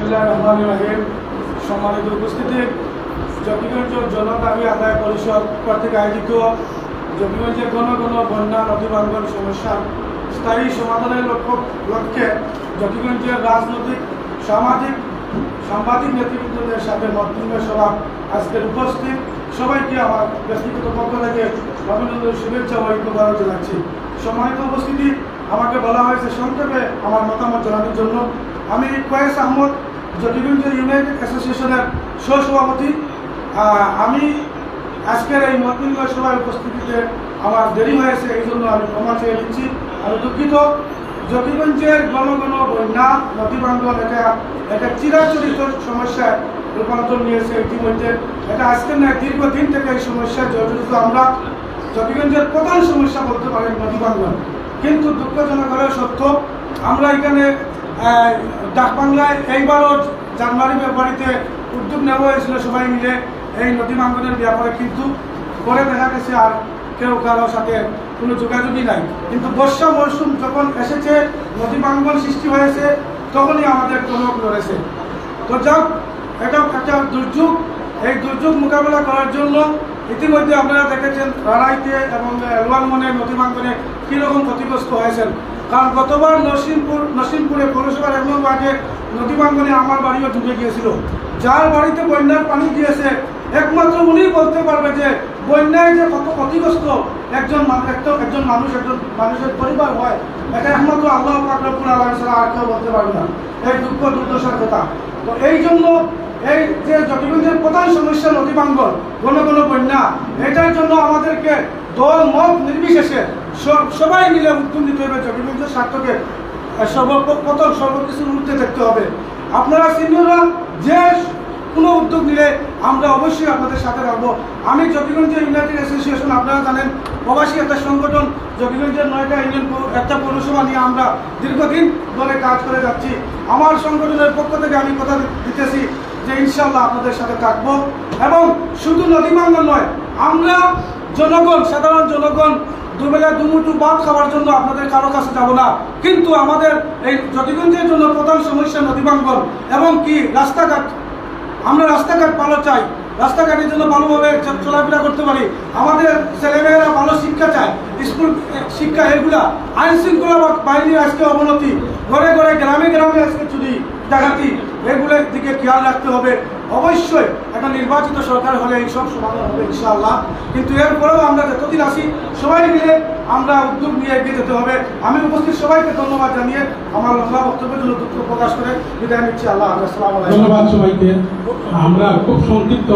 বিসমিল্লাহির রহমানির রহিম। সম্মানিত উপস্থিতি, জকিগঞ্জ জনদাবি আদায় পরিষদ কর্তৃক আয়োজিত জকিগঞ্জের ঘন ঘন বন্যা নদীভাঙ্গন সমস্যার স্থায়ী সমাধানের লক্ষ্যে জকিগঞ্জের রাজনৈতিক সাংবাদিক নেতৃবৃন্দদের সাথে মত বিনিময় সভা আজকের উপস্থিত সবাইকে আমার ব্যক্তিগত পক্ষ থেকে অভিনন্দন, শুভেচ্ছা ও ঐক্যবাদ জানাচ্ছি। সম্মানিত উপস্থিতি, আমাকে বলা হয়েছে সংক্ষেপে আমার মতামত জানানোর জন্য। আমি কয়েস আহমদ, জকিগঞ্জ ইউনাইটেড অ্যাসোসিয়েশনের সহসভাপতি। আমি আজকের এই মত বিনিময় সভায় উপস্থিতিতে আমার দেরি হয়েছে, এই জন্য আমি ক্ষমা চেয়ে নিচ্ছি। আমি দুঃখিত। জকিগঞ্জের ঘন ঘন বন্যা নদীভাঙ্গন এটা চিরাচরিত সমস্যায় রূপান্তর নিয়েছে ইতিমধ্যে। এটা আজকের নয়, দীর্ঘদিন থেকে এই সমস্যায় জর্জরিত আমরা। জকিগঞ্জের প্রধান সমস্যা বলতে পারেন নদীভাঙ্গন, কিন্তু দুঃখজনক হলেও সত্য, আমরা এখানে ডাকবাংলায় এইবারও জানুয়ারি ফেব্রুয়ারিতে উদ্যোগ নেওয়া হয়েছিল সবাই মিলে এই নদীভাঙ্গনের ব্যাপারে, কিন্তু পরে দেখা গেছে আর কেউ কারোর সাথে কোনো যোগাযোগই নাই। কিন্তু বর্ষা মরশুম যখন এসেছে, নদীভাঙ্গন সৃষ্টি হয়েছে, তখনই আমাদের টনক লড়েছে। তো যাক, এটা একটা দুর্যোগ। এই দুর্যোগ মোকাবেলা করার জন্য ইতিমধ্যে আপনারা দেখেছেন রাড়াইতে এবং লোয়ারমনে নদীভাঙ্গনে কীরকম ক্ষতিগ্রস্ত হয়েছেন। কারণ গতবার নরসিংপুরে পৌরসভার 1 নং ওয়ার্ডে নদীভাঙ্গনে আমার বাড়িও ডুবে গিয়েছিল। যার বাড়িতে বন্যার পানি গিয়েছে একমাত্র উনি বলতে পারবে যে বন্যায় যে কত ক্ষতিগ্রস্ত একজন মানুষের পরিবার হয়, এটা একমাত্র আল্লাহ পাক রব্বুল আলামিন ছাড়া আর কেউ বলতে পারবে না এই দুঃখ দুর্দশার কথা। তো এই জন্য এই যে জকিগঞ্জের প্রধান সমস্যা নদীভাঙ্গন, ঘন ঘন বন্যা, এটার জন্য আমাদেরকে দল মত নির্বিশেষে সবাই মিলে উদ্যোগ নিতে হবে। জকিগঞ্জের স্বার্থকে সর্বকিছুর ঊর্ধ্বে দেখতে হবে। আপনারা সিনিয়ররা যে কোনো উদ্যোগ নিলে আমরা অবশ্যই আপনাদের সাথে রাখবো। আমি জকিগঞ্জ ইউনাইটেড অ্যাসোসিয়েশন, আপনারা জানেন প্রবাসী একটা সংগঠন। জকিগঞ্জের 9টা ইউনিয়ন, একটা পৌরসভা নিয়ে আমরা দীর্ঘদিন ধরে কাজ করে যাচ্ছি। আমার সংগঠনের পক্ষ থেকে আমি কথা দিতেছি যে ইনশাল্লাহ আপনাদের সাথে থাকবো। এবং শুধু নদীভাঙ্গন নয়, আমরা জনগণ, সাধারণ জনগণ দুবেলা দুমুঠো ভাত খাওয়ার জন্য আপনাদের কারো কাছে যাব না, কিন্তু আমাদের এই জকিগঞ্জের জন্য প্রধান সমস্যা নদীভাঙ্গন এবং কি রাস্তাঘাট। আমরা রাস্তাঘাট ভালো চাই, রাস্তাঘাটের জন্য ভালোভাবে চলাফেরা করতে পারি। আমাদের ছেলেমেয়েরা ভালো শিক্ষা চায়, স্কুল শিক্ষা, এগুলা আইন শৃঙ্খলা বাহিনীর আজকে অবনতি, ঘরে ঘরে গ্রামে গ্রামে আজকে চুরি ডাকাতি, এগুলোর দিকে খেয়াল রাখতে হবে। অবশ্যই একটা নির্বাচিত সরকার হলে এইসব সমাধান হবে ইনশাআল্লাহ। কিন্তু এরপরেও আমরা যতদিন আসি সবাই মিলে আমরা উদ্যোগ নিয়ে এগিয়ে যেতে হবে। আমি উপস্থিত সবাইকে ধন্যবাদ জানিয়ে আমার লম্বা বক্তব্যের জন্য দুঃখ প্রকাশ করে বিদায় নিচ্ছি। আল্লাহ হাফেজ। আসসালামু আলাইকুম। ধন্যবাদ সবাইকে। আমরা খুব সংক্ষিপ্ত